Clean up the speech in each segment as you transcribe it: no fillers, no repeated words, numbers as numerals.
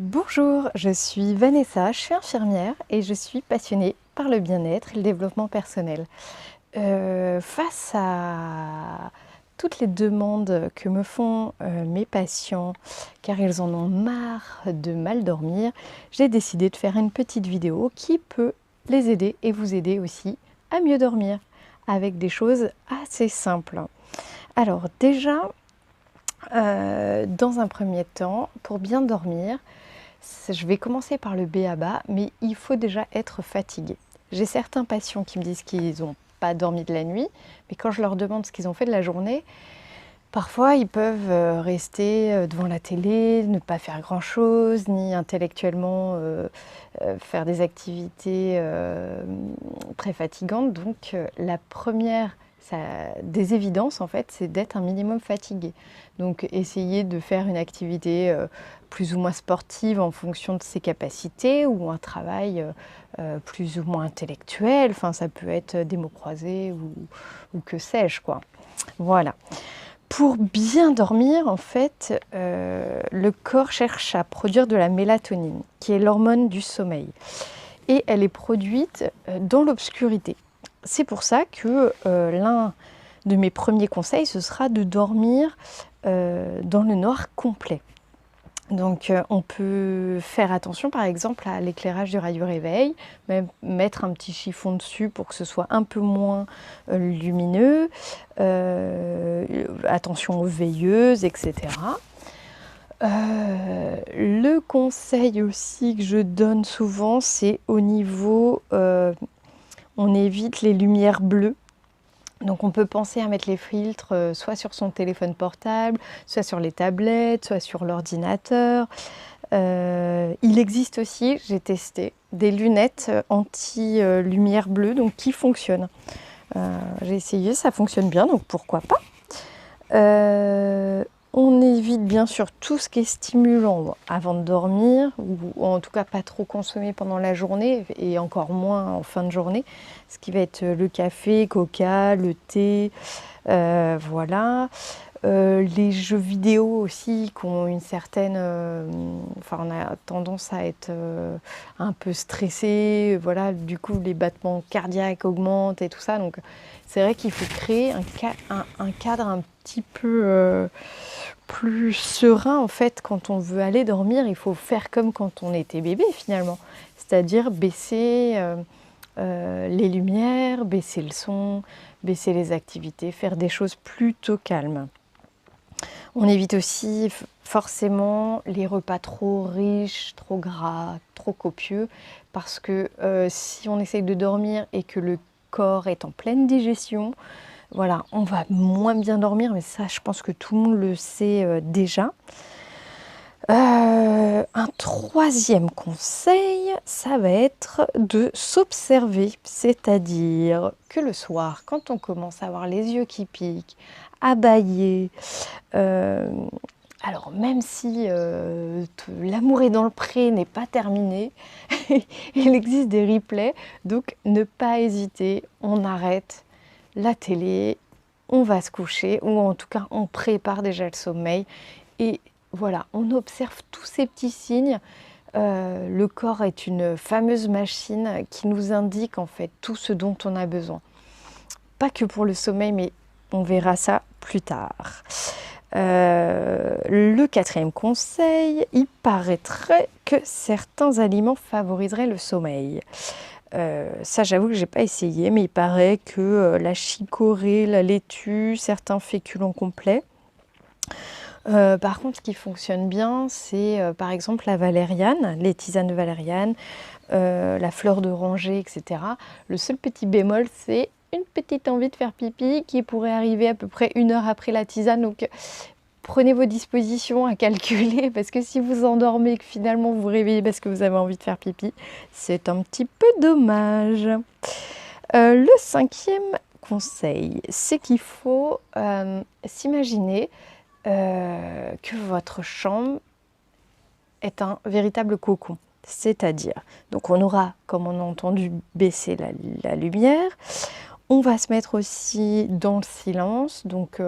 Bonjour, je suis Vanessa, je suis infirmière et je suis passionnée par le bien-être et le développement personnel. Face à toutes les demandes que me font mes patients, car ils en ont marre de mal dormir, j'ai décidé de faire une petite vidéo qui peut les aider et vous aider aussi à mieux dormir, avec des choses assez simples. Alors déjà, dans un premier temps, pour bien dormir, je vais commencer par le b.a.-ba, mais il faut déjà être fatigué. J'ai certains patients qui me disent qu'ils n'ont pas dormi de la nuit, mais quand je leur demande ce qu'ils ont fait de la journée, parfois ils peuvent rester devant la télé, ne pas faire grand-chose, ni intellectuellement faire des activités très fatigantes. Donc la première des évidences, en fait, c'est d'être un minimum fatigué. Donc essayer de faire une activité plus ou moins sportive en fonction de ses capacités, ou un travail plus ou moins intellectuel. Enfin, ça peut être des mots croisés ou que sais-je, quoi. Voilà. Pour bien dormir, en fait, le corps cherche à produire de la mélatonine, qui est l'hormone du sommeil. Et elle est produite dans l'obscurité. C'est pour ça que l'un de mes premiers conseils, ce sera de dormir dans le noir complet. Donc on peut faire attention par exemple à l'éclairage du radio réveil, même mettre un petit chiffon dessus pour que ce soit un peu moins lumineux, attention aux veilleuses, etc. Le conseil aussi que je donne souvent, c'est au niveau, on évite les lumières bleues. Donc on peut penser à mettre les filtres soit sur son téléphone portable, soit sur les tablettes, soit sur l'ordinateur. Il existe aussi, j'ai testé, des lunettes anti-lumière bleue, donc qui fonctionnent. J'ai essayé, ça fonctionne bien, donc pourquoi pas. On évite bien sûr tout ce qui est stimulant avant de dormir, ou en tout cas pas trop consommer pendant la journée, et encore moins en fin de journée. Ce qui va être le café, coca, le thé, voilà. Les jeux vidéo aussi, qui ont une certaine... enfin, on a tendance à être un peu stressé, voilà, du coup les battements cardiaques augmentent et tout ça. Donc c'est vrai qu'il faut créer un cadre un petit peu plus serein, en fait. Quand on veut aller dormir, il faut faire comme quand on était bébé finalement, c'est-à-dire baisser les lumières, baisser le son, baisser les activités, faire des choses plutôt calmes. On évite aussi forcément les repas trop riches, trop gras, trop copieux, parce que si on essaye de dormir et que le corps est en pleine digestion, voilà, on va moins bien dormir, mais ça, je pense que tout le monde le sait déjà. Un troisième conseil, ça va être de s'observer, c'est-à-dire que le soir, quand on commence à avoir les yeux qui piquent, à bâiller, alors même si l'amour est dans le pré n'est pas terminé, il existe des replays, donc ne pas hésiter, on arrête la télé, on va se coucher, ou en tout cas on prépare déjà le sommeil, et voilà, on observe tous ces petits signes. Le corps est une fameuse machine qui nous indique en fait tout ce dont on a besoin. Pas que pour le sommeil, mais on verra ça plus tard. Le quatrième conseil, il paraîtrait que certains aliments favoriseraient le sommeil. Ça, j'avoue que j'ai pas essayé, mais il paraît que la chicorée, la laitue, certains féculents complets. Par contre, ce qui fonctionne bien, c'est par exemple la valériane, les tisanes de valériane, la fleur d'oranger, etc. Le seul petit bémol, c'est une petite envie de faire pipi qui pourrait arriver à peu près 1 heure après la tisane. Donc prenez vos dispositions à calculer, parce que si vous endormez et que finalement vous vous réveillez parce que vous avez envie de faire pipi, c'est un petit peu dommage. Le cinquième conseil, c'est qu'il faut s'imaginer que votre chambre est un véritable cocon. C'est-à-dire, donc on aura, comme on a entendu, baissé la lumière. On va se mettre aussi dans le silence, donc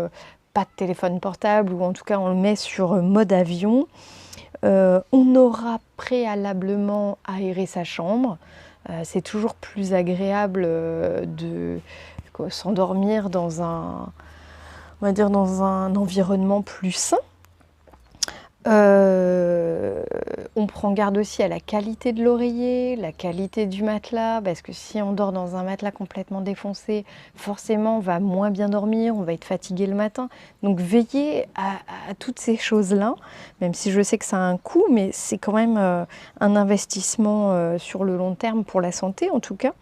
pas de téléphone portable, ou en tout cas on le met sur mode avion. On aura préalablement aéré sa chambre. C'est toujours plus agréable de s'endormir dans un, on va dire, dans un environnement plus sain. On prend garde aussi à la qualité de l'oreiller, la qualité du matelas, parce que si on dort dans un matelas complètement défoncé, forcément on va moins bien dormir, on va être fatigué le matin. Donc veillez à toutes ces choses-là, même si je sais que ça a un coût, mais c'est quand même un investissement sur le long terme pour la santé en tout cas.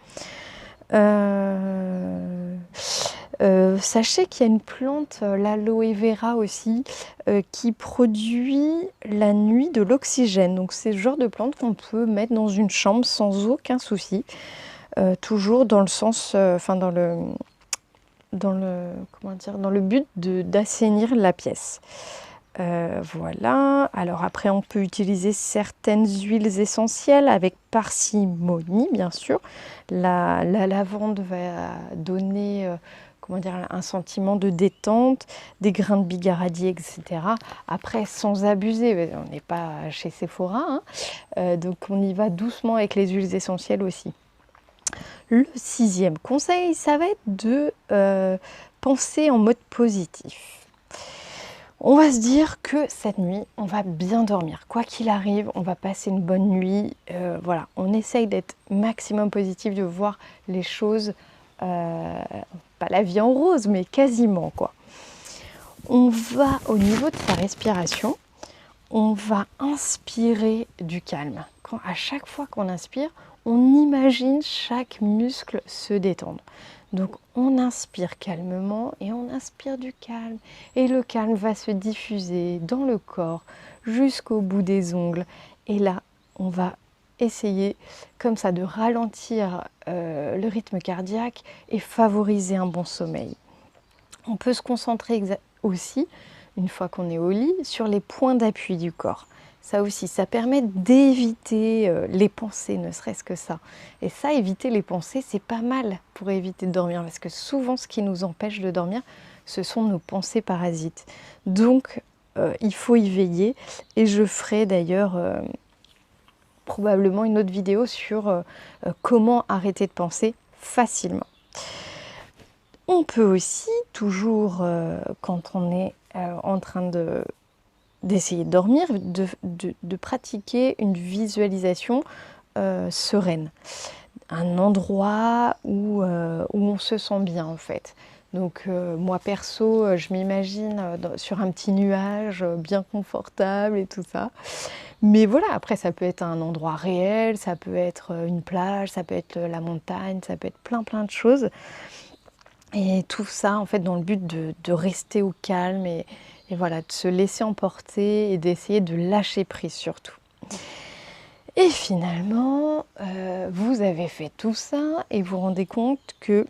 Sachez qu'il y a une plante, l'aloe vera aussi, qui produit la nuit de l'oxygène. Donc c'est le genre de plante qu'on peut mettre dans une chambre sans aucun souci. Toujours dans le sens, enfin dans le comment dire, dans le but d'assainir la pièce. Voilà. Alors après, on peut utiliser certaines huiles essentielles avec parcimonie, bien sûr. La lavande va donner comment dire, un sentiment de détente, des grains de bigaradier, etc. Après, sans abuser, on n'est pas chez Sephora, hein. Donc on y va doucement avec les huiles essentielles aussi. Le 6e conseil, ça va être de penser en mode positif. On va se dire que cette nuit, on va bien dormir. Quoi qu'il arrive, on va passer une bonne nuit. Voilà, on essaye d'être maximum positif, de voir les choses, pas la vie en rose, mais quasiment quoi. On va, au niveau de sa respiration, on va inspirer du calme. À chaque fois qu'on inspire, on imagine chaque muscle se détendre. Donc on inspire calmement et on inspire du calme. Et le calme va se diffuser dans le corps jusqu'au bout des ongles. Et là, on va essayer comme ça de ralentir le rythme cardiaque et favoriser un bon sommeil. On peut se concentrer aussi, une fois qu'on est au lit, sur les points d'appui du corps. Ça aussi, ça permet d'éviter les pensées, ne serait-ce que ça. Et ça, éviter les pensées, c'est pas mal pour éviter de dormir, parce que souvent, ce qui nous empêche de dormir, ce sont nos pensées parasites. Donc, il faut y veiller. Et je ferai d'ailleurs probablement une autre vidéo sur comment arrêter de penser facilement. On peut aussi, toujours quand on est en train d'essayer de dormir, de pratiquer une visualisation sereine. Un endroit où on se sent bien en fait. Donc moi perso, je m'imagine sur un petit nuage bien confortable et tout ça. Mais voilà, après ça peut être un endroit réel, ça peut être une plage, ça peut être la montagne, ça peut être plein de choses. Et tout ça en fait dans le but de rester au calme et voilà, de se laisser emporter et d'essayer de lâcher prise surtout. Et finalement, vous avez fait tout ça et vous vous rendez compte que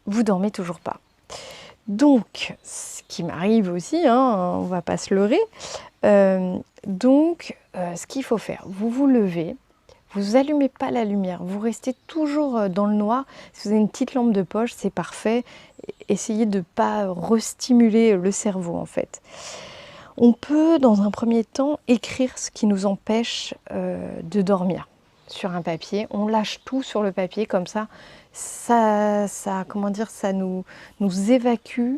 vous dormez toujours pas. Donc, ce qui m'arrive aussi, hein, on va pas se leurrer. Ce qu'il faut faire, vous vous levez, vous allumez pas la lumière, vous restez toujours dans le noir. Si vous avez une petite lampe de poche, c'est parfait. Essayez de ne pas restimuler le cerveau en fait. On peut, dans un premier temps, écrire ce qui nous empêche de dormir sur un papier. On lâche tout sur le papier, comme ça comment dire, ça nous évacue.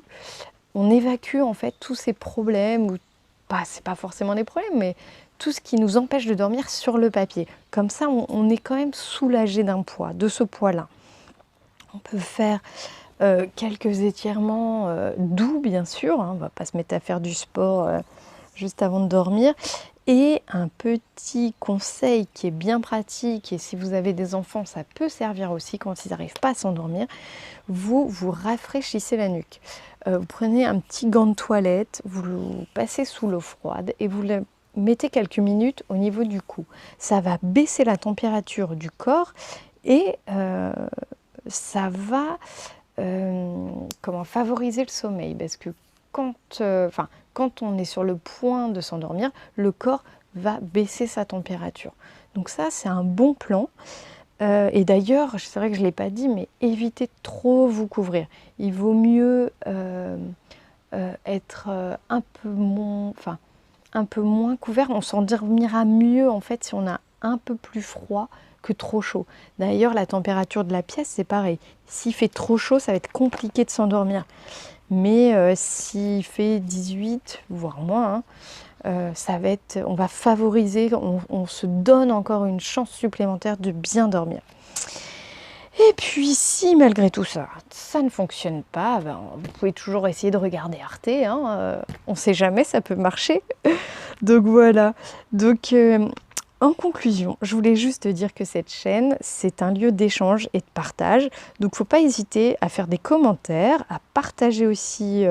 On évacue en fait tous ces problèmes, ou pas, c'est pas forcément des problèmes, mais tout ce qui nous empêche de dormir sur le papier. Comme ça, on est quand même soulagé d'un poids, de ce poids-là. On peut faire quelques étirements doux, bien sûr. Hein, on ne va pas se mettre à faire du sport juste avant de dormir. Et un petit conseil qui est bien pratique, et si vous avez des enfants, ça peut servir aussi quand ils n'arrivent pas à s'endormir, vous rafraîchissez la nuque. Vous prenez un petit gant de toilette, vous le passez sous l'eau froide et vous le mettez quelques minutes au niveau du cou. Ça va baisser la température du corps et ça va favoriser le sommeil, parce que quand on est sur le point de s'endormir, le corps va baisser sa température. Donc ça, c'est un bon plan. Et d'ailleurs, c'est vrai que je ne l'ai pas dit, mais évitez de trop vous couvrir. Il vaut mieux être un peu moins, un peu moins couvert, on s'endormira mieux en fait si on a un peu plus froid que trop chaud. D'ailleurs, la température de la pièce, c'est pareil. S'il fait trop chaud, ça va être compliqué de s'endormir. Mais s'il fait 18, voire moins, ça va être, on va favoriser, on se donne encore une chance supplémentaire de bien dormir. Et puis, si malgré tout ça, ça ne fonctionne pas, ben, vous pouvez toujours essayer de regarder Arte. Hein, on ne sait jamais, ça peut marcher. Donc voilà. Donc, en conclusion, je voulais juste dire que cette chaîne, c'est un lieu d'échange et de partage. Donc, il ne faut pas hésiter à faire des commentaires, à partager aussi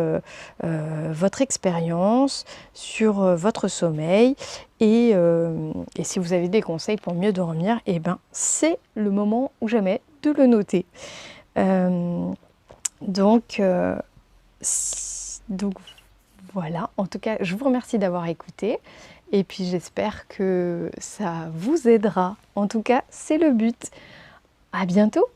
votre expérience sur votre sommeil. Et si vous avez des conseils pour mieux dormir, eh ben, c'est le moment ou jamais de le noter. Donc voilà, en tout cas, je vous remercie d'avoir écouté. Et puis j'espère que ça vous aidera. En tout cas, c'est le but. À bientôt!